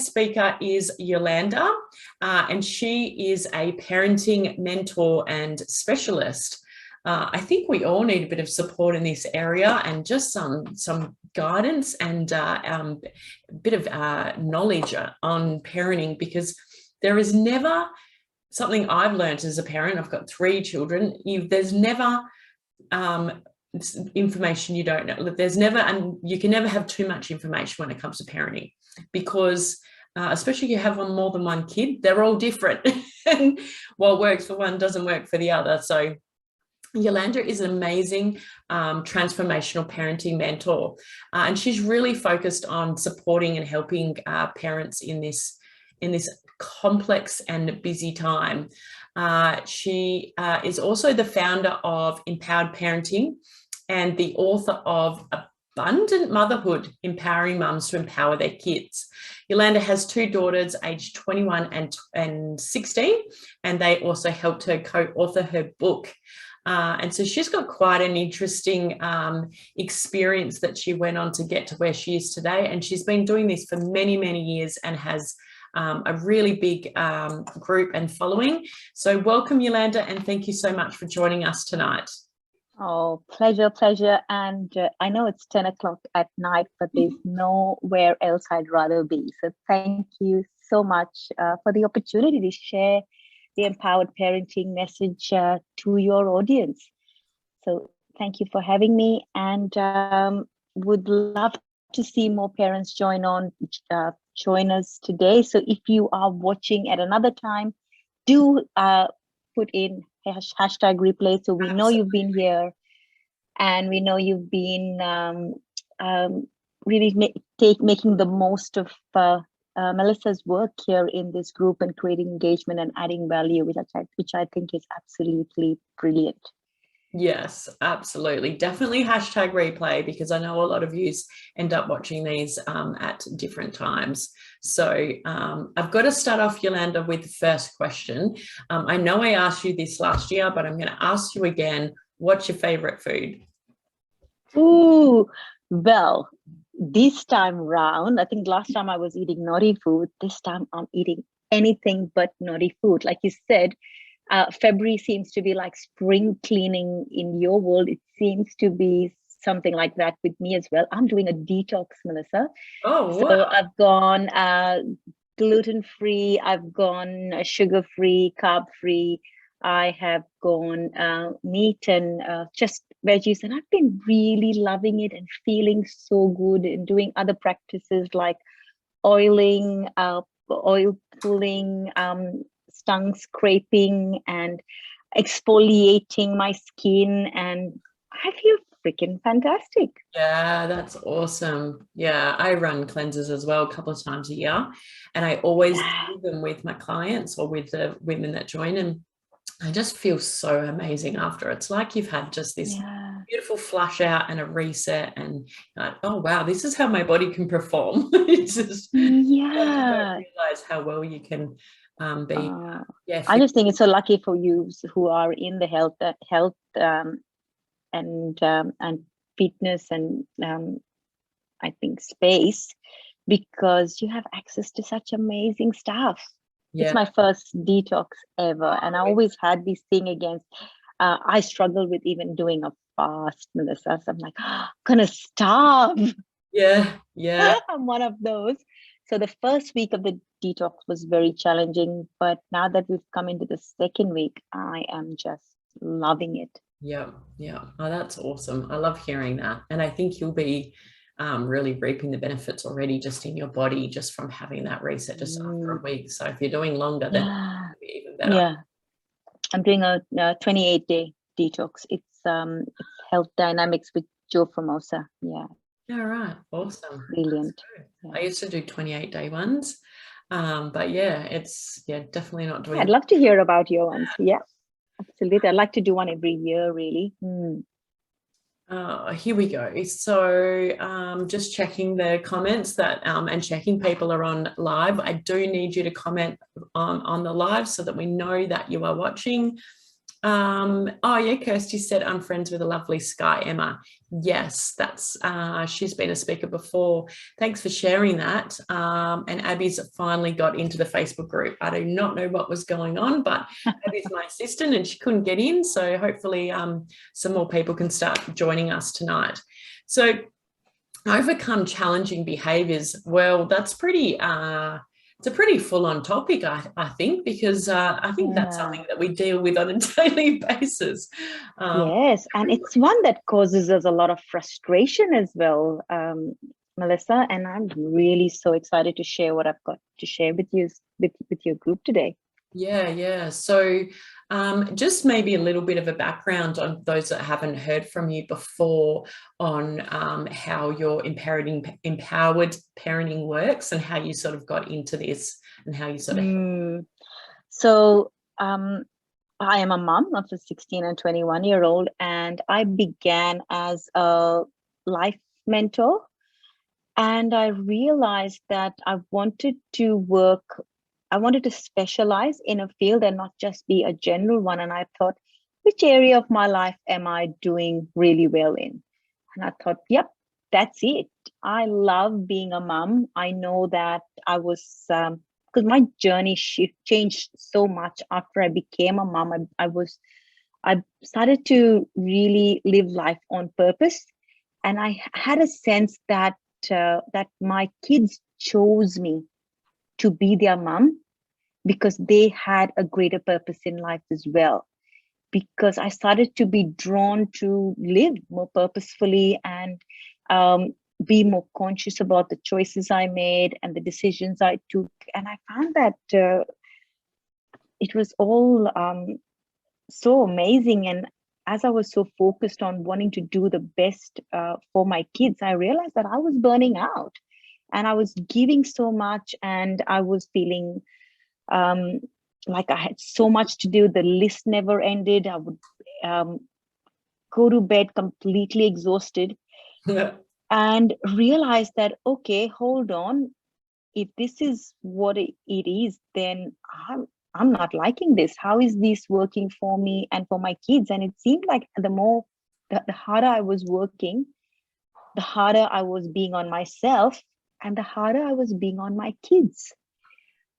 guest speaker is Yolanda, and she is a parenting mentor and specialist. I think we all need a bit of support in this area and just some guidance and a bit of knowledge on parenting, because there is never something I've learned as a parent. I've got 3 children. There's never information you don't know. There's never, and you can never have too much information when it comes to parenting, because especially if you have more than one kid, they're all different. And what works for one doesn't work for the other. So Yolanda is an amazing transformational parenting mentor, and she's really focused on supporting and helping parents in this complex and busy time. She is also the founder of Empowered Parenting and the author of Abundant Motherhood, Empowering Mums to Empower Their Kids. Yolanda has 2 daughters aged 21 and 16, and they also helped her co-author her book. And so she's got quite an interesting experience that she went on to get to where she is today. And she's been doing this for many, many years and has a really big group and following. So welcome, Yolanda, and thank you so much for joining us tonight. Oh, pleasure. And I know it's 10 o'clock at night, but there's nowhere else I'd rather be. So thank you so much for the opportunity to share the empowered parenting message to your audience. So thank you for having me, and would love to see more parents join us today. So if you are watching at another time, do put in hashtag replay, so we know you've been here, and we know you've been really making the most of Melissa's work here in this group and creating engagement and adding value, which I think is absolutely brilliant. Yes, absolutely. Definitely hashtag replay, because I know a lot of you end up watching these at different times. So I've got to start off, Yolanda, with the first question. I know I asked you this last year, but I'm going to ask you again. What's your favorite food? Ooh, well, this time round, I think last time I was eating naughty food. This time I'm eating anything but naughty food. Like you said, February seems to be like spring cleaning in your world. It seems to be something like that with me as well. I'm doing a detox, Melissa. Oh, so wow. I've gone gluten-free, I've gone sugar-free, carb-free. I have gone meat and just veggies, and I've been really loving it and feeling so good, and doing other practices like oiling, oil pulling, tongue scraping, and exfoliating my skin, and I feel freaking fantastic. Yeah, that's awesome. Yeah, I run cleanses as well a couple of times a year, and I always do them with my clients or with the women that join, and I just feel so amazing after. It's like you've had just this beautiful flush out and a reset, and oh wow, this is how my body can perform. It's just, you don't realize how well you can be. I just think it's so lucky for you who are in the health and fitness and I think space, because you have access to such amazing stuff. It's my first detox ever, and I always had this thing against I struggle with even doing a fast, Melissa. So I'm like, I'm gonna starve. Yeah I'm one of those. So the first week of the detox was very challenging, but now that we've come into the second week, I am just loving it. Yeah. Oh, that's awesome. I love hearing that, and I think you'll be really reaping the benefits already just in your body, just from having that reset just after a week. So if you're doing longer, then it'll be even better. Yeah, I'm doing a 28-day detox. It's Health Dynamics with Joe Formosa. Yeah. All right. Awesome. Brilliant. I used to do 28-day ones, but yeah, it's definitely not doing. I'd love to hear about your ones. Yeah, absolutely. I'd like to do one every year, really. Here we go. So just checking the comments that and checking people are on live. I do need you to comment on the live so that we know that you are watching. Oh yeah, Kirsty said I'm friends with a lovely Sky Emma. Yes, that's she's been a speaker before. Thanks for sharing that. And Abby's finally got into the Facebook group. I do not know what was going on, but Abby's my assistant and she couldn't get in. So hopefully some more people can start joining us tonight. So overcome challenging behaviors. Well, that's pretty it's a pretty full-on topic, I think, because I think that's something that we deal with on a daily basis. Yes, and it's one that causes us a lot of frustration as well, Melissa, and I'm really so excited to share what I've got to share with you, with your group today. Yeah. So just maybe a little bit of a background on those that haven't heard from you before on how your empowered parenting works and how you sort of got into this and how you sort of... So I am a mom of a 16 and 21-year-old, and I began as a life mentor. And I realized that I wanted to specialize in a field and not just be a general one. And I thought, which area of my life am I doing really well in? And I thought, yep, that's it. I love being a mom. I know that I was, because my journey changed so much after I became a mom. I started to really live life on purpose. And I had a sense that my kids chose me to be their mom because they had a greater purpose in life as well. Because I started to be drawn to live more purposefully and be more conscious about the choices I made and the decisions I took. And I found that it was all so amazing. And as I was so focused on wanting to do the best for my kids, I realized that I was burning out and I was giving so much and I was feeling like I had so much to do. The list never ended. I would go to bed completely exhausted and realize that, okay, hold on. If this is what it is, then I'm not liking this. How is this working for me and for my kids? And it seemed like the harder I was working, the harder I was being on myself and the harder I was being on my kids.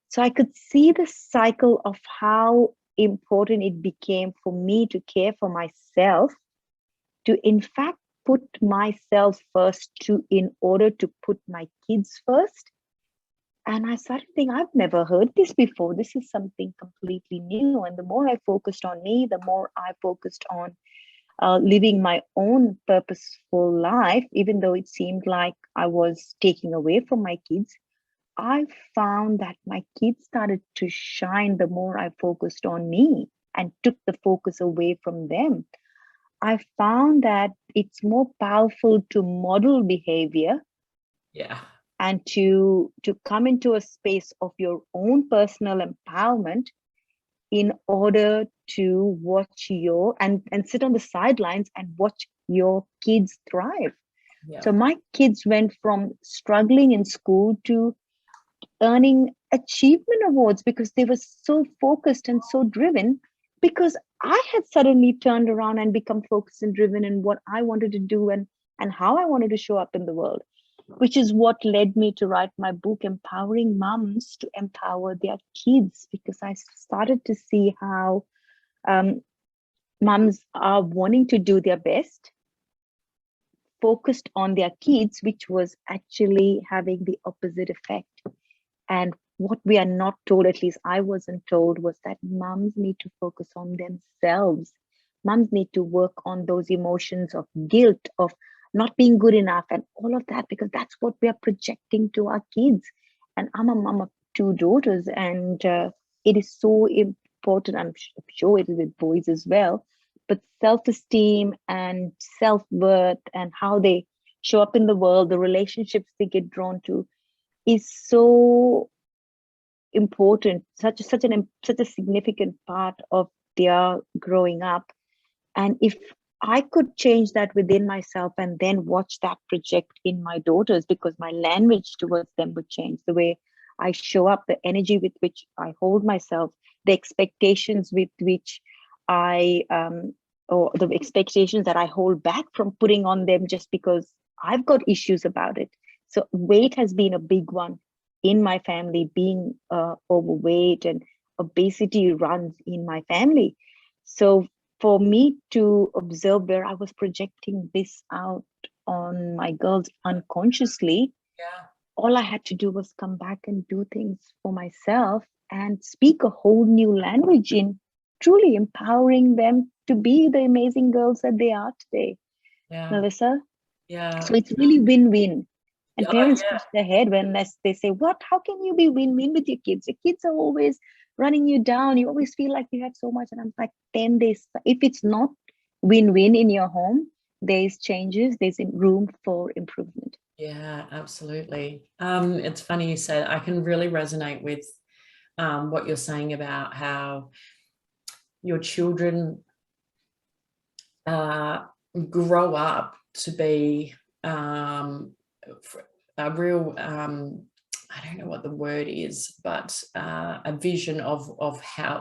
So I could see the cycle of how important it became for me to care for myself, to in fact put myself first in order to put my kids first. And I started thinking, I've never heard this before. This is something completely new. And the more I focused on me, the more I focused on living my own purposeful life, even though it seemed like I was taking away from my kids. I found that my kids started to shine the more I focused on me and took the focus away from them. I found that it's more powerful to model behavior. Yeah. And to come into a space of your own personal empowerment in order to watch and sit on the sidelines and watch your kids thrive. Yeah. So my kids went from struggling in school to earning achievement awards because they were so focused and so driven, because I had suddenly turned around and become focused and driven in what I wanted to do and how I wanted to show up in the world, which is what led me to write my book, Empowering Moms to Empower Their Kids, because I started to see how moms are wanting to do their best, focused on their kids, which was actually having the opposite effect. And what we are not told, at least I wasn't told, was that moms need to focus on themselves. Moms need to work on those emotions of guilt, of not being good enough and all of that, because that's what we are projecting to our kids. And I'm a mom of 2 daughters, and it is so important. I'm sure it is with boys as well, but self-esteem and self-worth and how they show up in the world, the relationships they get drawn to, is so important, such a significant part of their growing up. And if I could change that within myself and then watch that project in my daughters, because my language towards them would change, the way I show up, the energy with which I hold myself, the expectations with which or the expectations that I hold back from putting on them just because I've got issues about it. So weight has been a big one in my family. Being overweight and obesity runs in my family. So for me to observe where I was projecting this out on my girls unconsciously, Yeah. all I had to do was come back and do things for myself and speak a whole new language in truly empowering them to be the amazing girls that they are today, Yeah. Melissa. Yeah. So it's really win-win. And Oh, parents yeah. push their head when they say, what, how can you be win-win with your kids? Your kids are always running you down. You always feel like you have so much. And I'm like, then if it's not win-win in your home, there's changes, there's room for improvement. Yeah, absolutely. It's funny you said, I can really resonate with what you're saying about how your children grow up to be a real I don't know what the word is, but a vision of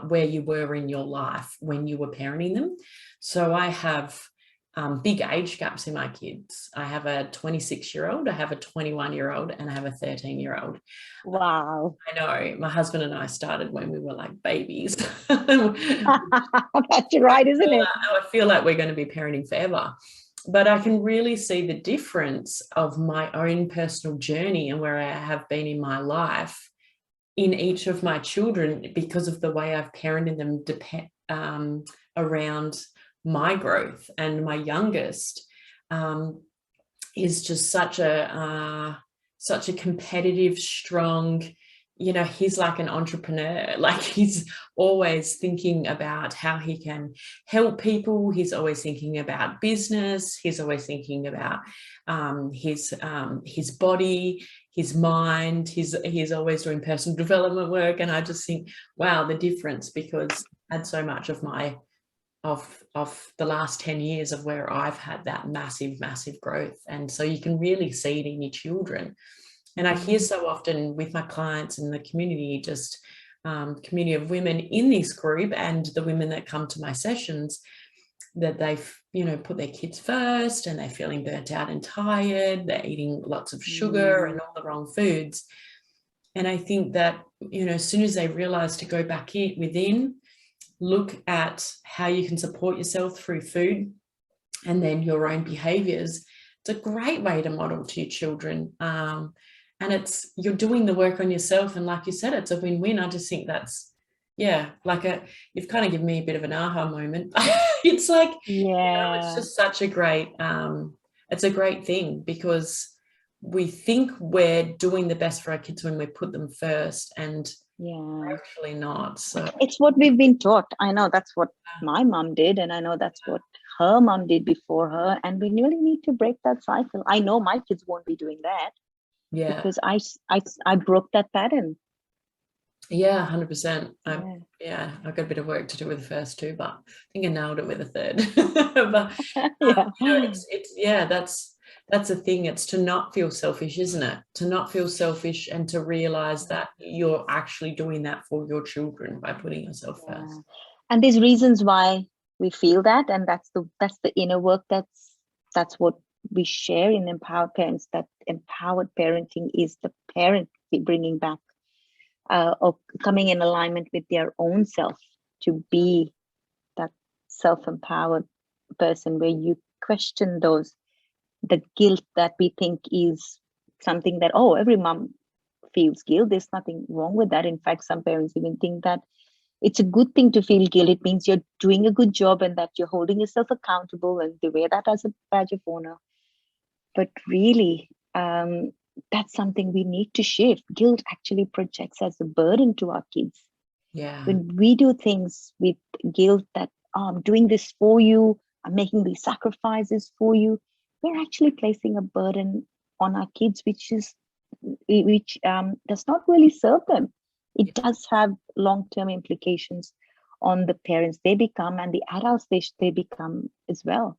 where you were in your life when you were parenting them. So I have big age gaps in my kids. I have a 26-year-old, I have a 21-year-old, and I have a 13-year-old. Wow. I know my husband and I started when we were like babies. That's right, isn't it? I feel like we're going to be parenting forever. But I can really see the difference of my own personal journey and where I have been in my life in each of my children because of the way I've parented them around my growth. And my youngest is just such a competitive, strong, you know, he's like an entrepreneur. Like he's always thinking about how he can help people. He's always thinking about business. He's always thinking about his body, his mind. He's always doing personal development work. And I just think, wow, the difference, because I had so much of my of the last 10 years of where I've had that massive growth. And so you can really see it in your children. And I hear so often with my clients in the community, just community of women in this group and the women that come to my sessions, that they've, you know, put their kids first and they're feeling burnt out and tired. They're eating lots of sugar and all the wrong foods. And I think that, you know, as soon as they realize to go back within, look at how you can support yourself through food and then your own behaviors, it's a great way to model to your children. And you're doing the work on yourself. And like you said, it's a win-win. I just think that's, yeah, like you've kind of given me a bit of an aha moment. It's like, Yeah, you know, it's just such a great, it's a great thing, because we think we're doing the best for our kids when we put them first, and we're actually not. So it's what we've been taught. I know that's what my mom did, and I know that's what her mom did before her, and we really need to break that cycle. I know my kids won't be doing that. Yeah, because I broke that pattern. Yeah, 100%. Yeah, I've got a bit of work to do with the first two, but I think I nailed it with the third. But Yeah, you know, it's yeah, that's the thing. It's to not feel selfish, isn't it? To not feel selfish and to realize that you're actually doing that for your children by putting yourself first. And there's reasons why we feel that, and that's the inner work. That's what we share in Empowered Parents. That empowered parenting is the parent bringing back or coming in alignment with their own self to be that self-empowered person, where you question the guilt that we think is something that, oh, every mom feels guilt. There's nothing wrong with that. In fact, some parents even think that it's a good thing to feel guilt. It means you're doing a good job and that you're holding yourself accountable, and they wear that as a badge of honor. But really, that's something we need to shift. Guilt actually projects as a burden to our kids. Yeah. When we do things with guilt that, oh, I'm doing this for you, I'm making these sacrifices for you, we're actually placing a burden on our kids, which does not really serve them. It does have long-term implications on the parents they become and the adults they become as well.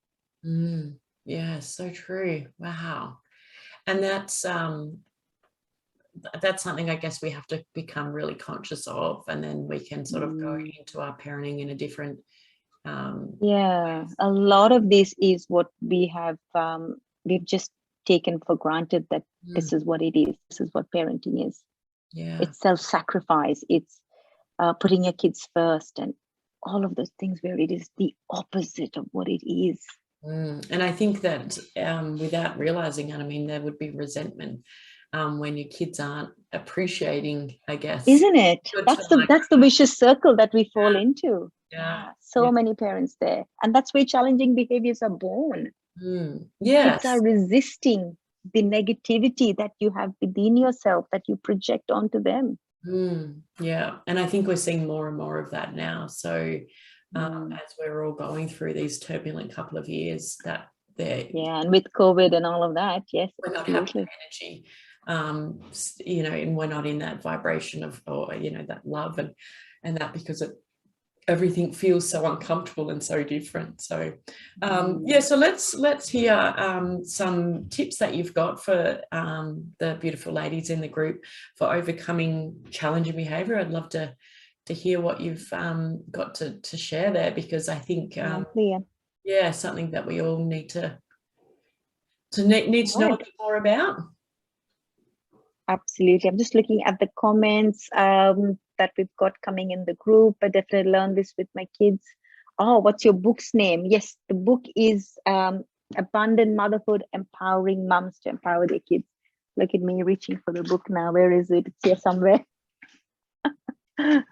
Yeah, so true. Wow. And that's something I guess we have to become really conscious of, and then we can sort of go into our parenting in a different Yeah, a lot of this is what we have, we've just taken for granted that this is what it is. This is what parenting is. Yeah. It's self-sacrifice. It's putting your kids first and all of those things, where it is the opposite of what it is. And I think that without realizing it, I mean, there would be resentment when your kids aren't appreciating, I guess. Isn't it? That's the vicious circle that we fall into. Yeah. So many parents there. And that's where challenging behaviors are born. Yes. Kids are resisting the negativity that you have within yourself, that you project onto them. Yeah. And I think we're seeing more and more of that now. So as we're all going through these turbulent couple of years, that and with COVID and all of that, yes, we're not having energy, you know, and we're not in that vibration of, or you know, that love and that, because everything feels so uncomfortable and so different. So yeah, so let's hear some tips that you've got for the beautiful ladies in the group for overcoming challenging behavior. I'd love to hear what you've got to share there, because I think yeah, something that we all need to know a bit more about. Absolutely. I'm just looking at the comments that we've got coming in the group. I definitely learned this with my kids. Oh, what's your book's name? Yes, the book is Abundant Motherhood, Empowering Moms to Empower Their Kids. Look at me reaching for the book now. Where is it? It's here somewhere. It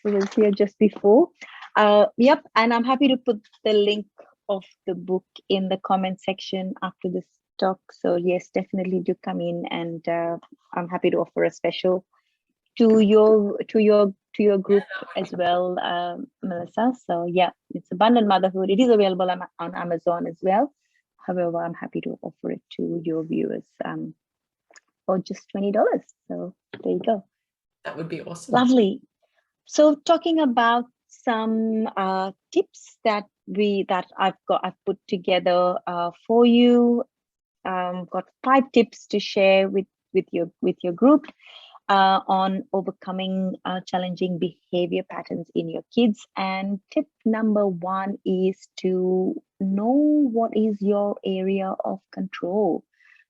was here just before. Yep, and I'm happy to put the link of the book in the comment section after this talk. So yes, definitely do come in, and I'm happy to offer a special to your group as well, Melissa. So yeah, it's Abundant Motherhood. It is available on Amazon as well. However, I'm happy to offer it to your viewers for just $20. So there you go. That would be awesome. Lovely. So talking about some tips that I've put together for you. Got 5 tips to share with your group on overcoming challenging behavior patterns in your kids. And tip number 1 is to know what is your area of control.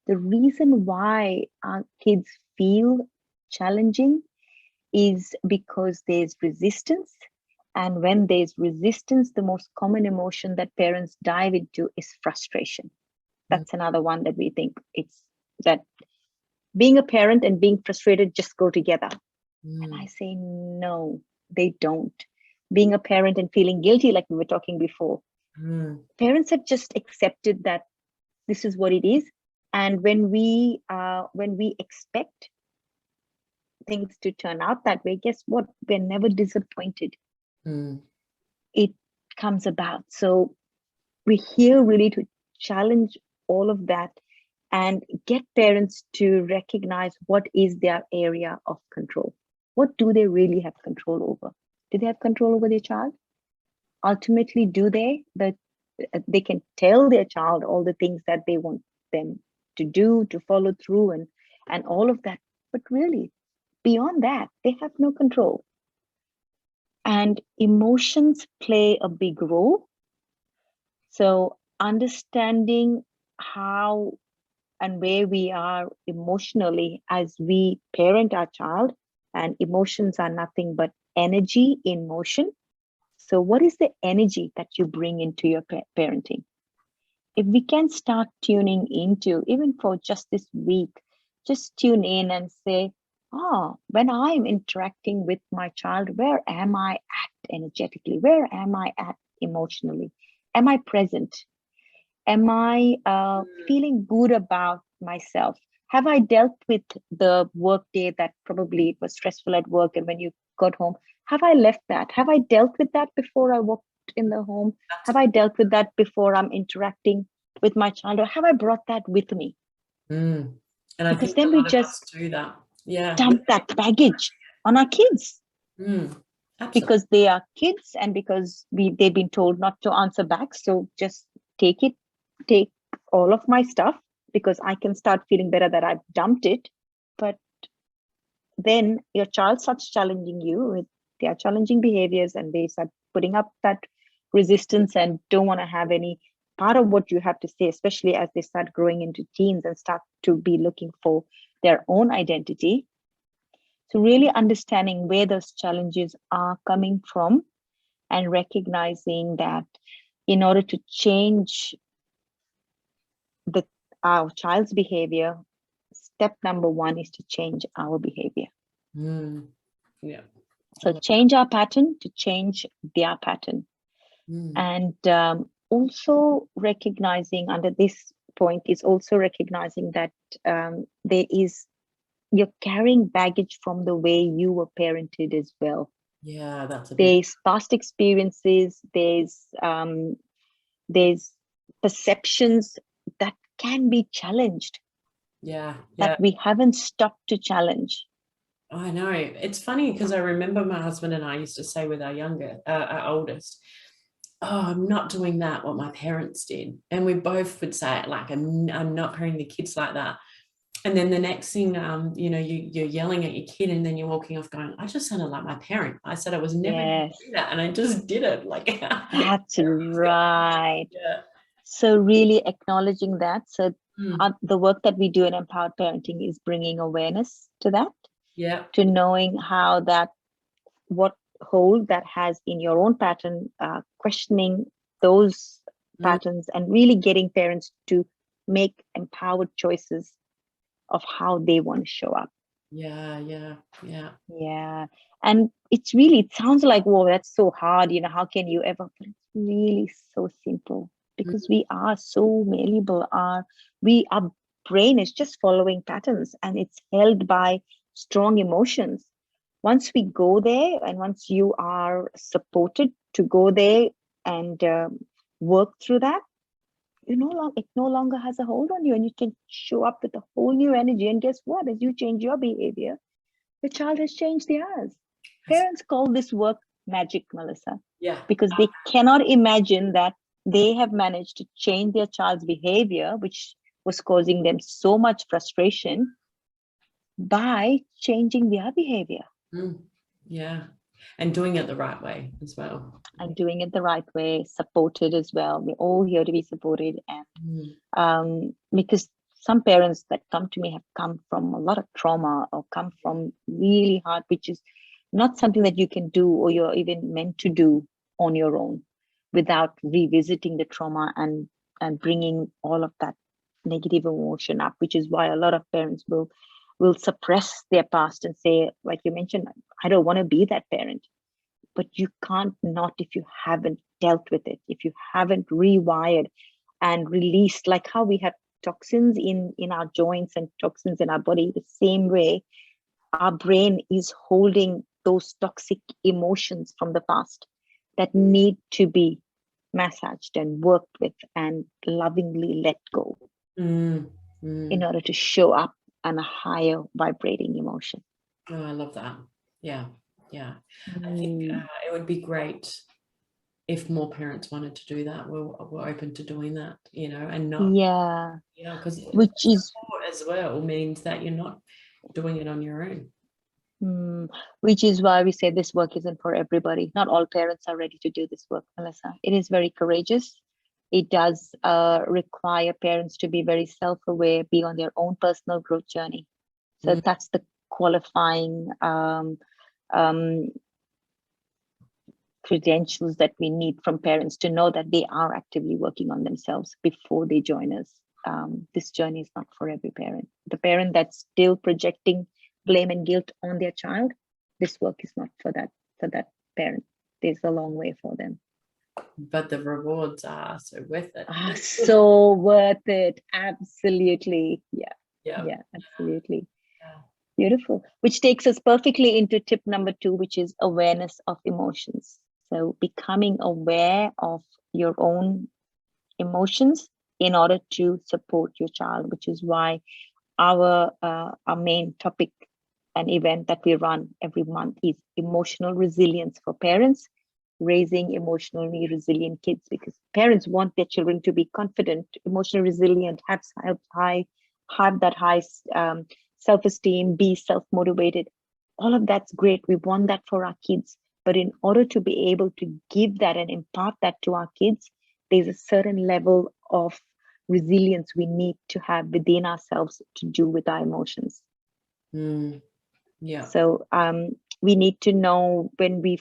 The reason why our kids feel challenging is because there's resistance. And when there's resistance, the most common emotion that parents dive into is frustration. That's another one that we think it's that being a parent and being frustrated just go together. And I say, no, they don't. Being a parent and feeling guilty, like we were talking before, parents have just accepted that this is what it is. And when we expect things to turn out that way, guess what? We're never disappointed. It comes about. So we're here really to challenge all of that and get parents to recognize what is their area of control. What do they really have control over? Do they have control over their child? Ultimately, do they? That they can tell their child all the things that they want them to do, to follow through, and all of that. But really, beyond that, they have no control. And emotions play a big role. So understanding how and where we are emotionally as we parent our child, and emotions are nothing but energy in motion. So what is the energy that you bring into your parenting? If we can start tuning into, even for just this week, just tune in and say, when I'm interacting with my child, where am I at energetically? Where am I at emotionally? Am I present? Am I feeling good about myself? Have I dealt with the work day that probably it was stressful at work, and when you got home, have I left that? Have I dealt with that before I walked in the home? Have I dealt with that before I'm interacting with my child, or have I brought that with me? And I because think then we just do that. Yeah, dump that baggage on our kids. Because they are kids, and because they've been told not to answer back. So just take all of my stuff, because I can start feeling better that I've dumped it. But then your child starts challenging you with their challenging behaviors, and they start putting up that resistance and don't want to have any part of what you have to say, especially as they start growing into teens and start to be looking for their own identity. So really understanding where those challenges are coming from and recognizing that in order to change our child's behavior, step number one is to change our behavior. Yeah. So change our pattern to change their pattern. And also recognizing under this point is also recognizing that you're carrying baggage from the way you were parented as well. Yeah, that's there's past experiences, there's perceptions that can be challenged. That we haven't stopped to challenge. I know. It's funny because I remember my husband and I used to say with our oldest, oh, I'm not doing that, what my parents did. And we both would say it like, I'm not parenting the kids like that. And then the next thing, you're yelling at your kid and then you're walking off going, I just sounded like my parent. I said I was never going to do that. And I just did it. Like, that's right. Yeah. So really acknowledging that. So the work that we do in Empowered Parenting is bringing awareness to that. Yeah. To knowing how what hold that has in your own pattern, questioning those patterns and really getting parents to make empowered choices of how they want to show up. Yeah. And it sounds like, whoa, that's so hard, how can you ever? But it's really so simple, because we are so malleable. Our brain is just following patterns, and it's held by strong emotions. Once we go there, and once you are supported to go there and work through that, it no longer has a hold on you, and you can show up with a whole new energy. And guess what? As you change your behavior, your child has changed theirs. Parents call this work magic, Melissa. Yeah. Because they cannot imagine that they have managed to change their child's behavior, which was causing them so much frustration, by changing their behavior. Yeah. And doing it the right way as well. And doing it the right way, supported as well. We're all here to be supported. And because some parents that come to me have come from a lot of trauma, or come from really hard, which is not something that you can do, or you're even meant to do on your own, without revisiting the trauma and bringing all of that negative emotion up, which is why a lot of parents will suppress their past and say, like you mentioned, I don't want to be that parent. But you can't not if you haven't dealt with it, if you haven't rewired and released, like how we have toxins in our joints and toxins in our body. The same way, our brain is holding those toxic emotions from the past that need to be massaged and worked with and lovingly let go in order to show up on a higher vibrating emotion. Oh, I love that. Yeah. I think it would be great if more parents wanted to do that. We're open to doing that, and not because which is as well means that you're not doing it on your own. Which is why we say this work isn't for everybody. Not all parents are ready to do this work, Melissa. It is very courageous. It does require parents to be very self-aware, be on their own personal growth journey. So that's the qualifying credentials that we need from parents, to know that they are actively working on themselves before they join us. This journey is not for every parent. The parent that's still projecting blame and guilt on their child, this work is not for that parent. There's a long way for them. But the rewards are so worth it. So worth it. Absolutely. Yeah, absolutely. Beautiful. Which takes us perfectly into tip number 2, which is awareness of emotions. So becoming aware of your own emotions in order to support your child, which is why our main topic and event that we run every month is emotional resilience for parents, raising emotionally resilient kids, because parents want their children to be confident, emotionally resilient, have that high self-esteem, be self-motivated. All of that's great. We want that for our kids, But in order to be able to give that and impart that to our kids, there's a certain level of resilience we need to have within ourselves to do with our emotions. Yeah. So we need to know when we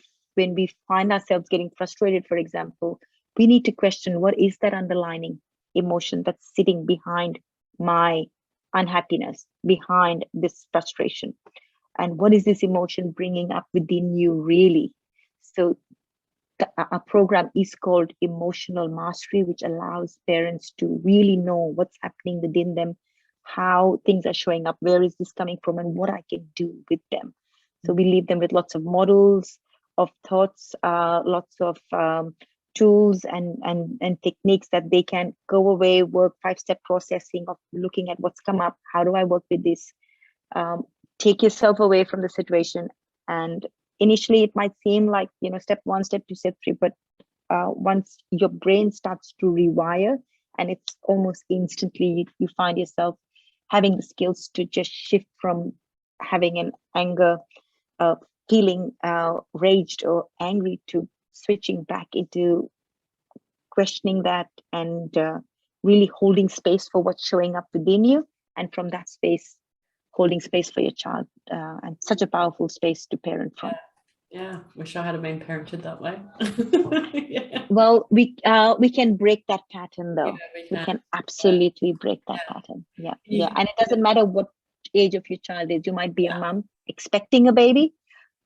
find ourselves getting frustrated, for example, we need to question, what is that underlying emotion that's sitting behind my unhappiness, behind this frustration? And what is this emotion bringing up within you really? So our program is called Emotional Mastery, which allows parents to really know what's happening within them, how things are showing up, where is this coming from, and what I can do with them. So we leave them with lots of models of thoughts, lots of tools and techniques that they can go away, work 5-step processing of looking at what's come up. How do I work with this? Take yourself away from the situation. And initially it might seem like, step 1, step 2, step 3, but once your brain starts to rewire, and it's almost instantly, you find yourself having the skills to just shift from having an anger, feeling raged or angry, to switching back into questioning that and really holding space for what's showing up within you. And from that space, holding space for your child, and such a powerful space to parent from. Yeah, wish I had been parented that way. Yeah. Well, we can break that pattern though. We can absolutely break that pattern. Yeah. And it doesn't matter what age of your child is. You might be a mom expecting a baby,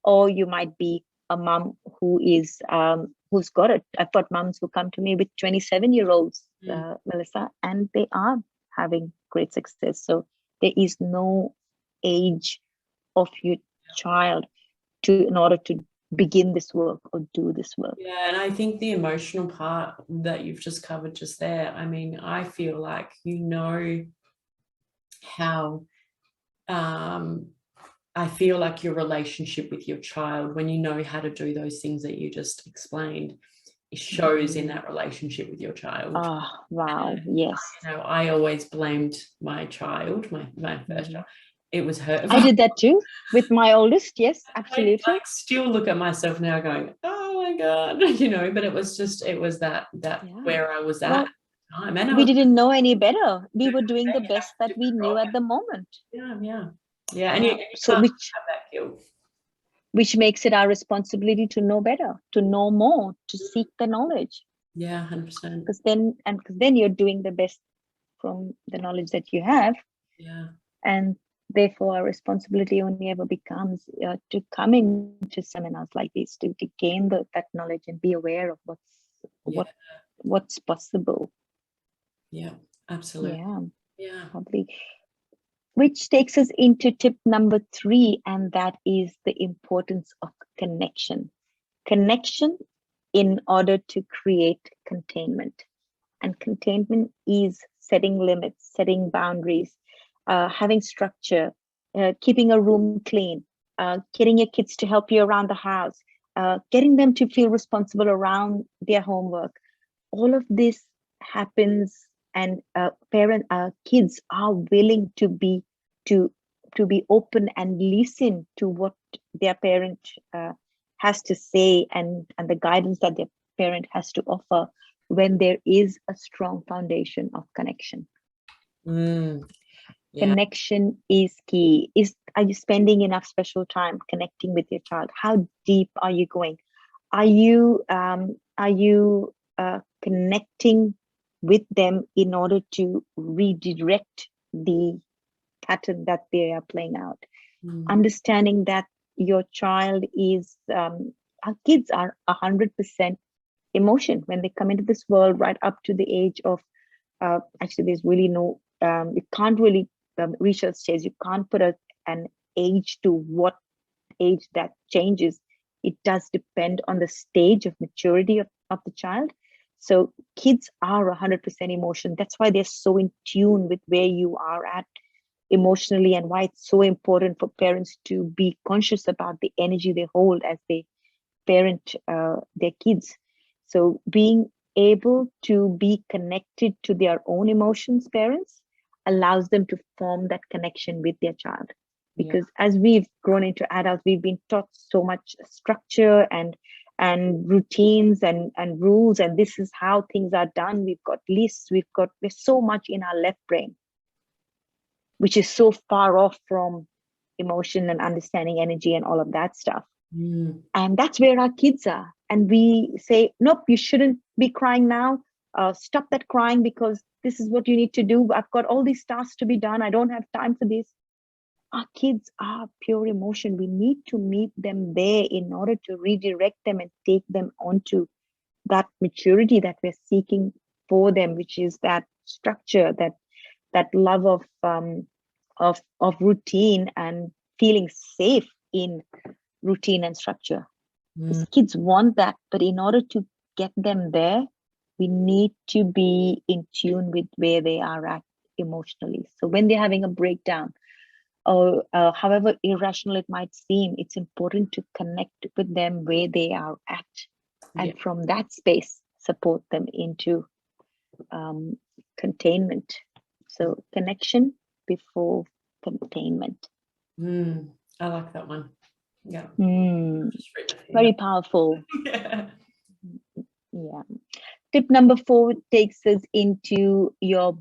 or you might be a mom who is who's got it. I've got moms who come to me with 27-year-olds, Melissa, and they are having great success. So there is no age of your child in order to begin this work or do this work. Yeah, and I think the emotional part that you've just covered just there, I mean, I feel like how I feel like your relationship with your child, when you know how to do those things that you just explained, it shows in that relationship with your child. Oh, wow. Yes. I always blamed my child, my first child. It was her. I did that too with my oldest. Yes, absolutely. I still look at myself now going, oh my God, but it was that where I was at the time. And we didn't know any better. We were doing the best that we knew at the moment. Yeah. And you so can't have that guilt. Which makes it our responsibility to know better, to know more, to seek the knowledge. Yeah, 100%. Because then you're doing the best from the knowledge that you have. Yeah. And therefore our responsibility only ever becomes to come into seminars like this, to gain that knowledge and be aware of what's possible. Yeah, absolutely. Yeah. Probably. Which takes us into tip number 3, and that is the importance of connection. Connection in order to create containment. And containment is setting limits, setting boundaries, having structure, keeping a room clean, getting your kids to help you around the house, getting them to feel responsible around their homework. All of this happens, and kids are willing to be open and listen to what their parent has to say, and the guidance that their parent has to offer, when there is a strong foundation of connection. Connection is key. Are you spending enough special time connecting with your child? How deep are you going? Are you connecting with them in order to redirect the pattern that they are playing out? Understanding that your child is our kids are 100% emotion when they come into this world, right up to the age of actually there's really no you can't really research says you can't put an age to what age that changes. It does depend on the stage of maturity of the child. So kids are 100% emotion. That's why they're so in tune with where you are at emotionally, and why it's so important for parents to be conscious about the energy they hold as they parent their kids. So being able to be connected to their own emotions, parents, allows them to form that connection with their child. because as we've grown into adults, we've been taught so much structure and routines and rules, and this is how things are done. We've got lists, we're so much in our left brain, which is so far off from emotion and understanding energy and all of that stuff. And that's where our kids are. And we say, nope, you shouldn't be crying now. Stop that crying, because this is what you need to do. I've got all these tasks to be done. I don't have time for this. Our kids are pure emotion. We need to meet them there in order to redirect them and take them onto that maturity that we're seeking for them, which is that structure, that love of routine and feeling safe in routine and structure. Because kids want that, but in order to get them there, we need to be in tune with where they are at emotionally. So when they're having a breakdown, or however irrational it might seem, it's important to connect with them where they are at, and from that space support them into containment. So connection before containment. I like that one. Yeah. Very powerful. Yeah. Tip number 4 takes us into your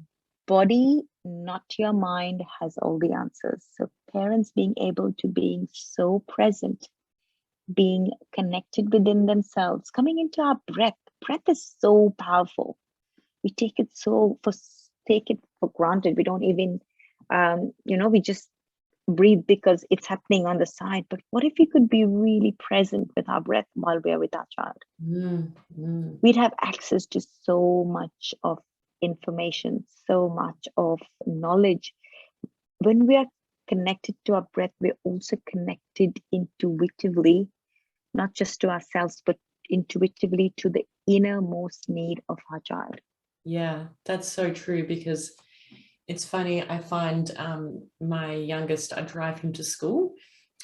body, not your mind, has all the answers. So parents being able to being so present, being connected within themselves, coming into our breath. Breath is so powerful. We take it for granted. We don't even, we just breathe because it's happening on the side. But what if we could be really present with our breath while we're with our child? We'd have access to so much of information, so much of knowledge. When we are connected to our breath, we're also connected intuitively, not just to ourselves, but intuitively to the innermost need of our child. Yeah, that's so true, because it's funny, I find my youngest, I drive him to school,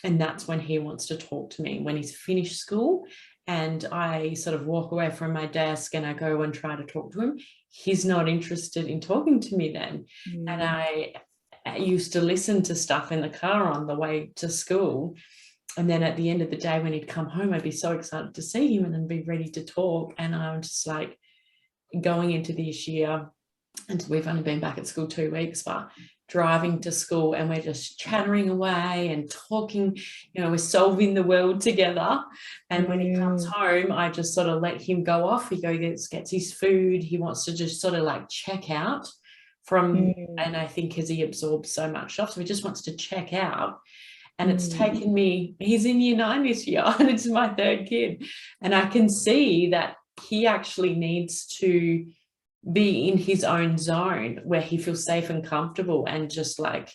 and that's when he wants to talk to me, when he's finished school, and I sort of walk away from my desk and I go and try to talk to him. He's not interested in talking to me then. And I used to listen to stuff in the car on the way to school. And then at the end of the day, when he'd come home, I'd be so excited to see him and then be ready to talk. And I'm just like, going into this year, and we've only been back at school 2 weeks, but driving to school and we're just chattering away and talking, we're solving the world together. And when he comes home, I just sort of let him go off. He gets his food. He wants to just sort of like check out from, and I think because he absorbs so much stuff, so he just wants to check out. And it's taken me, he's in year 9 this year, and it's my 3rd kid. And I can see that he actually needs to be in his own zone where he feels safe and comfortable and just like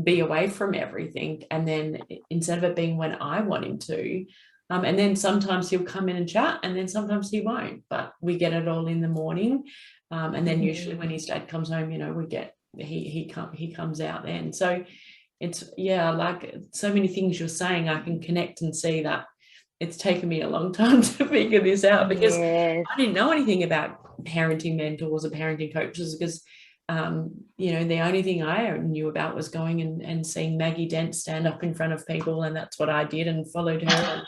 be away from everything. And then instead of it being when I want him to, and then sometimes he'll come in and chat, and then sometimes he won't, but we get it all in the morning. And then usually when his dad comes home, we get, he comes out then. So it's, like so many things you're saying, I can connect and see that it's taken me a long time to figure this out, because I didn't know anything about parenting mentors or parenting coaches, because the only thing I knew about was going and seeing Maggie Dent stand up in front of people, and that's what I did, and followed her and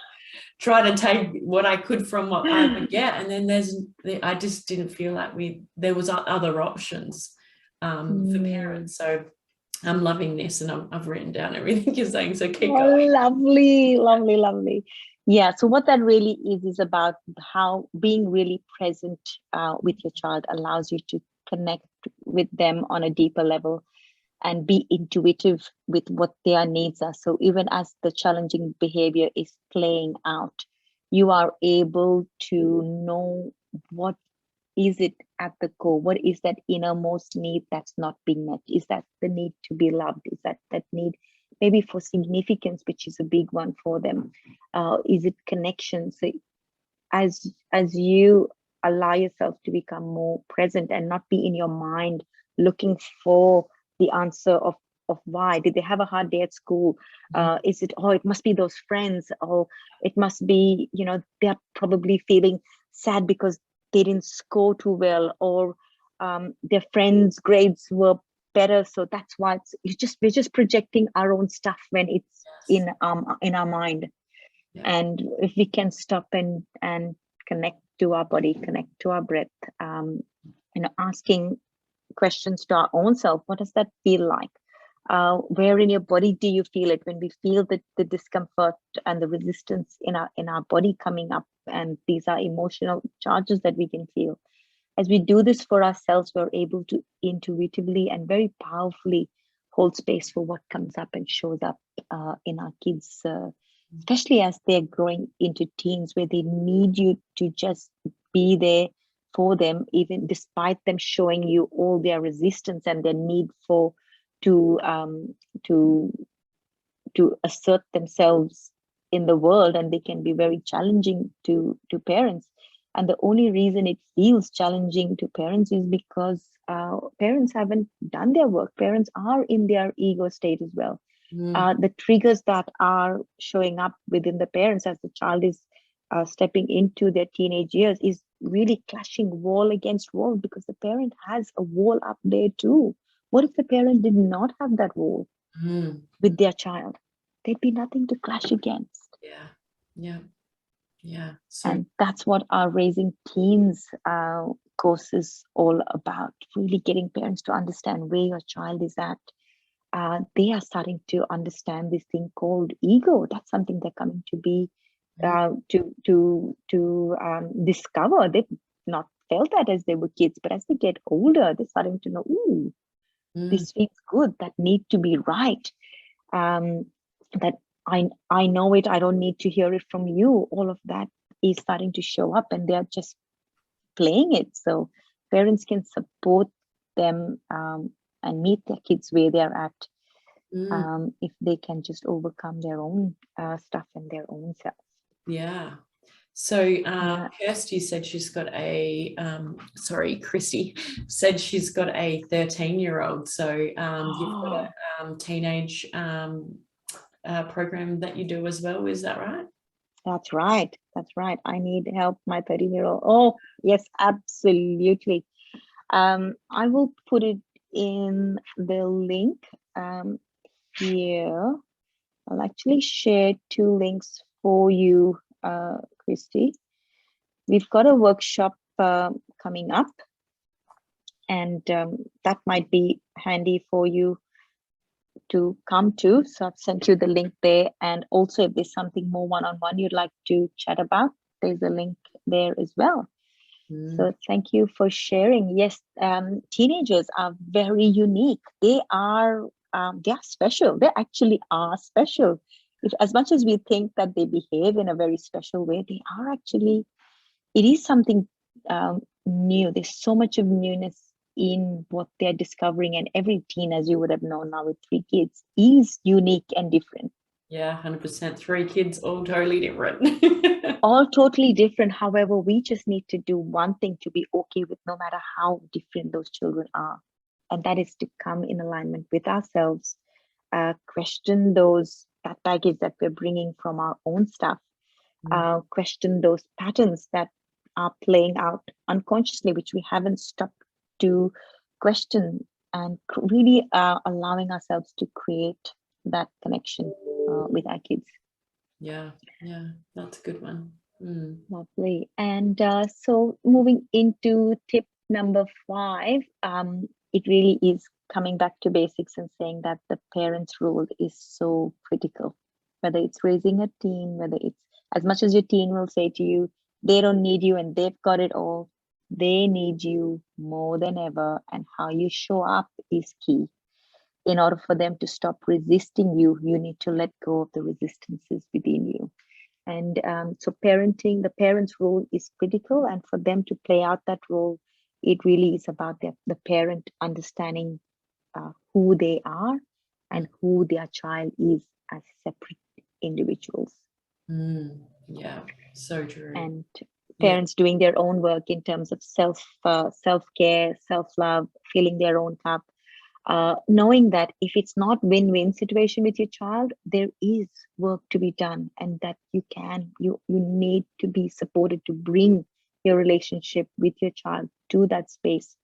tried to take what I could from what I would get. And then I just didn't feel like there was other options for parents. So I'm loving this, and I've written down everything you're saying, so keep going. Lovely. Yeah, so what that really is about how being really present with your child allows you to connect with them on a deeper level and be intuitive with what their needs are. So even as the challenging behavior is playing out, you are able to know what is it at the core, what is that innermost need that's not being met? Is that the need to be loved? Is that need maybe for significance, which is a big one for them? Is it connection? So as you allow yourself to become more present and not be in your mind looking for the answer of why did they have a hard day at school? Is it, it must be those friends, or it must be, they're probably feeling sad because they didn't score too well, or their friends' grades were better. So that's why we're just projecting our own stuff when it's in our mind. And if we can stop and connect to our body, connect to our breath, asking questions to our own self. What does that feel like? Where in your body do you feel it? When we feel the discomfort and the resistance in our body coming up, and these are emotional charges that we can feel. As we do this for ourselves, we're able to intuitively and very powerfully hold space for what comes up and shows up in our kids, especially as they're growing into teens, where they need you to just be there for them, even despite them showing you all their resistance and their need to assert themselves in the world, and they can be very challenging to parents. And the only reason it feels challenging to parents is because parents haven't done their work. Parents are in their ego state as well. The triggers that are showing up within the parents as the child is stepping into their teenage years is really clashing wall against wall, because the parent has a wall up there too. What if the parent did not have that wall with their child? There'd be nothing to clash against. So, and that's what our Raising Teens course is all about, really getting parents to understand where your child is at. They are starting to understand this thing called ego. That's something they're coming to be to discover. They've not felt that as they were kids, but as they get older, they're starting to know, ooh, this feels good. That need to be right. That I know it. I don't need to hear it from you. All of that is starting to show up, and they're just playing it. So parents can support them and meet their kids where they're at, if they can just overcome their own stuff and their own self. So Kirsty said she's got Christy said she's got a 13-year-old. So you've got a teenage program that you do as well. Is that right? That's right. I need help, my 13-year-old. Oh, yes, absolutely. I will put it in the link here. I'll actually share 2 links for you, Christy. We've got a workshop coming up, and that might be handy for you to come to. So I've sent you the link there. And also, if there's something more one-on-one you'd like to chat about, there's a link there as well. So thank you for sharing. Yes, teenagers are very unique. They are special. They actually are special. As much as we think that they behave in a very special way, they are actually, it is something new. There's so much of newness in what they're discovering, and every teen, as you would have known now with 3 kids, is unique and different. 100%. 3 kids, all totally different. All totally different. However, we just need to do one thing to be okay with, no matter how different those children are, and that is to come in alignment with ourselves, question that baggage that we're bringing from our own stuff, question those patterns that are playing out unconsciously, which we haven't stopped to question, and really allowing ourselves to create that connection with our kids. Yeah, that's a good one. Lovely. And so moving into tip number 5, it really is coming back to basics and saying that the parent's role is so critical. Whether it's raising a teen, whether it's, as much as your teen will say to you, they don't need you and they've got it all, they need you more than ever, and how you show up is key. In order for them to stop resisting you, you need to let go of the resistances within you. And so parenting, the parent's role is critical, and for them to play out that role, it really is about the parent understanding who they are and who their child is as separate individuals. Yeah, so true. And parents doing their own work in terms of self-care, self-love, filling their own cup, knowing that if it's not win-win situation with your child, there is work to be done, and that you need to be supported to bring your relationship with your child to that space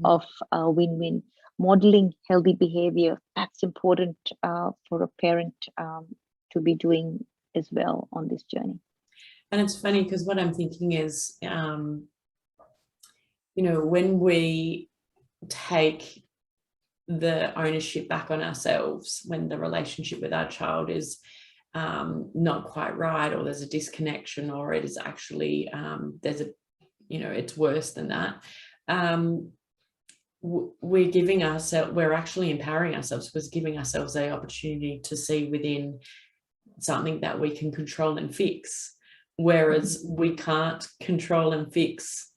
of win-win. modeling healthy behavior. That's important for a parent to be doing as well on this journey. And it's funny because what I'm thinking is, when we take the ownership back on ourselves, when the relationship with our child is not quite right, or there's a disconnection, or it is actually it's worse than that, we're actually empowering ourselves, because giving ourselves the opportunity to see within something that we can control and fix, whereas we can't control and fix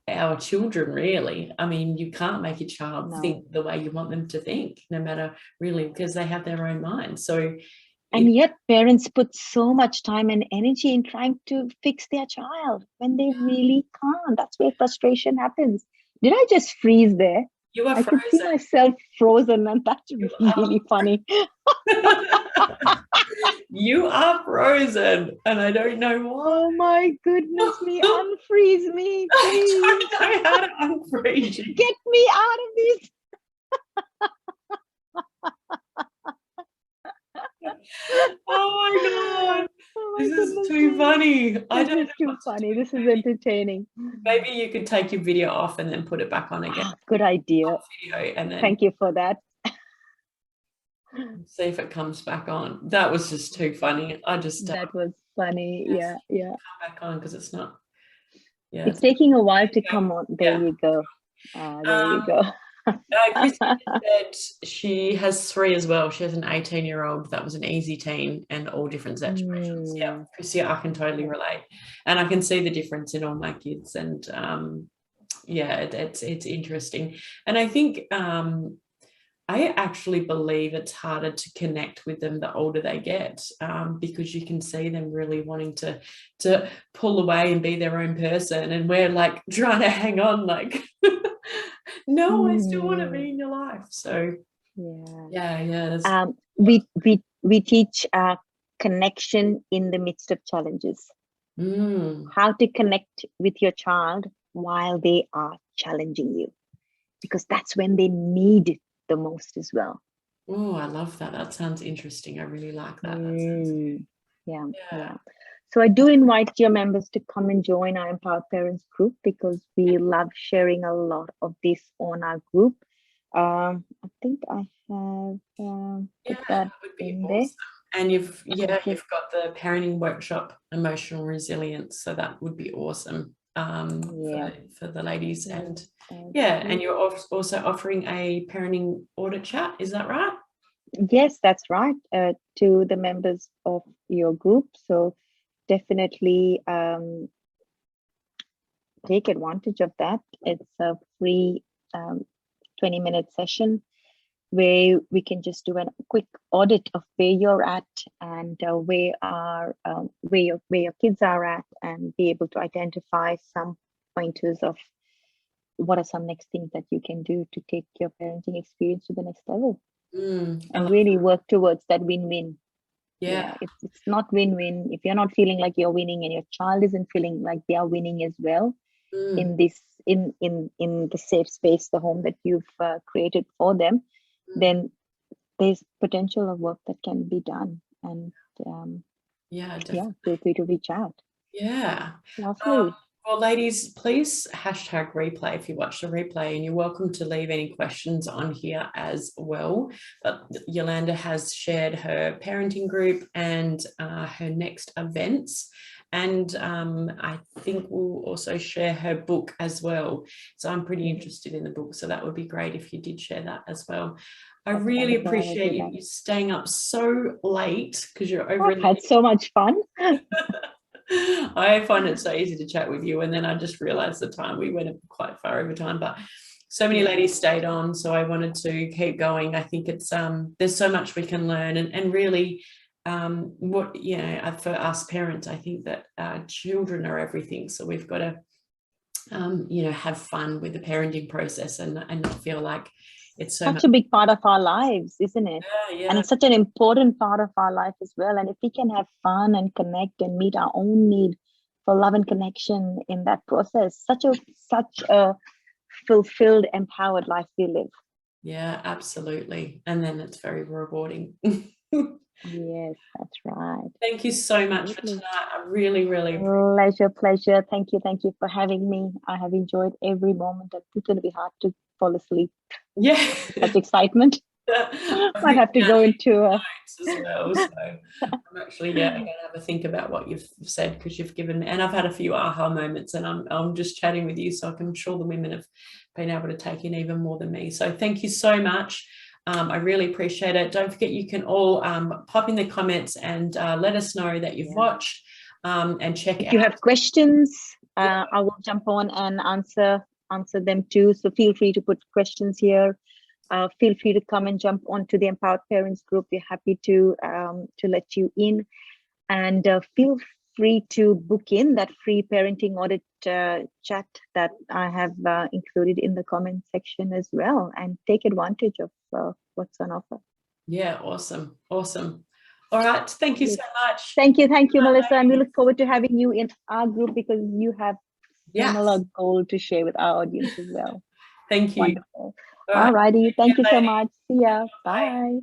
our children, really. I mean, you can't make a child think the way you want them to think, no matter, really, because they have their own mind. So, and yet parents put so much time and energy in trying to fix their child when they really can't. That's where frustration happens. Did I just freeze there? You are frozen. I could see myself frozen, and that's really funny. You are frozen, and I don't know why. Oh my goodness me, unfreeze me, please. I don't know how to unfreeze you. Get me out of this. Oh my God. This is too funny. This is too funny. This is entertaining. Maybe you could take your video off and then put it back on again. Good idea. And then thank you for that. See if it comes back on. That was just too funny. That was funny. Yeah. Come back on, because it's not. Yeah, it's taking a while to come on. There you go. There you go. Chrissy said she has 3 as well. She has an 18-year-old that was an easy teen, and all different situations. Yeah, Chrissy, I can totally relate, and I can see the difference in all my kids. And it's interesting. And I think I actually believe it's harder to connect with them the older they get, because you can see them really wanting to pull away and be their own person, and we're like trying to hang on, like no, I still want to be in your life. So we teach connection in the midst of challenges. How to connect with your child while they are challenging you, because that's when they need it the most as well. Oh, I love that. That sounds interesting. I really like that. Yeah. So I do invite your members to come and join our Empowered Parents group, because we love sharing a lot of this on our group. I think I have put that in there. And you've got the parenting workshop, emotional resilience. So that would be awesome for the ladies. And and you're also offering a parenting audit chat. Is that right? Yes, that's right. To the members of your group. So definitely take advantage of that. It's a free 20-minute session where we can just do a quick audit of where you're at, and where your kids are at, and be able to identify some pointers of what are some next things that you can do to take your parenting experience to the next level, and really work towards that win-win. It's not win-win if you're not feeling like you're winning, and your child isn't feeling like they are winning as well in this in the safe space, the home that you've created for them. Then there's potential of work that can be done. And feel free to reach out. Lovely. Well, ladies, please hashtag replay if you watch the replay, and you're welcome to leave any questions on here as well. But Yolanda has shared her parenting group and her next events. And I think we'll also share her book as well. So I'm pretty interested in the book. So that would be great if you did share that as well. I really appreciate you staying up so late, because you're over. I've had so much fun. I find it so easy to chat with you, and then I just realized the time we went quite far over time, but so many ladies stayed on, so I wanted to keep going. I think it's there's so much we can learn, and really for us parents, I think that children are everything, so we've got to have fun with the parenting process, and not feel like it's such a big part of our lives, isn't it? And it's such an important part of our life as well. And if we can have fun and connect and meet our own need for love and connection in that process, such a fulfilled, empowered life we live. Yeah, absolutely. And then it's very rewarding. Yes, that's right. Thank you so much for Absolutely. tonight. I really, really Pleasure. Thank you for having me. I have enjoyed every moment, and it's going to be hard to fall asleep. yeah. Such excitement. I've Might written have to down go these into a notes as well. So I'm actually, yeah, going to have a think about what you've said, because you've given me, and I've had a few aha moments, and I'm just chatting with you, so I'm sure the women have been able to take in even more than me. So thank you so much. I really appreciate it. Don't forget, you can all pop in the comments and let us know that you've watched, and check if out. you have questions, I will jump on and answer them too. So feel free to put questions here. Feel free to come and jump onto the Empowered Parents group. We're happy to let you in, and feel free to book in that free parenting audit chat that I have included in the comment section as well, and take advantage of what's on offer. Yeah, awesome. All right, thank you so much. Thank you, Melissa, and we look forward to having you in our group, because you have similar goal to share with our audience as well. Thank you. Wonderful. All righty, thank you so much. See ya. Bye.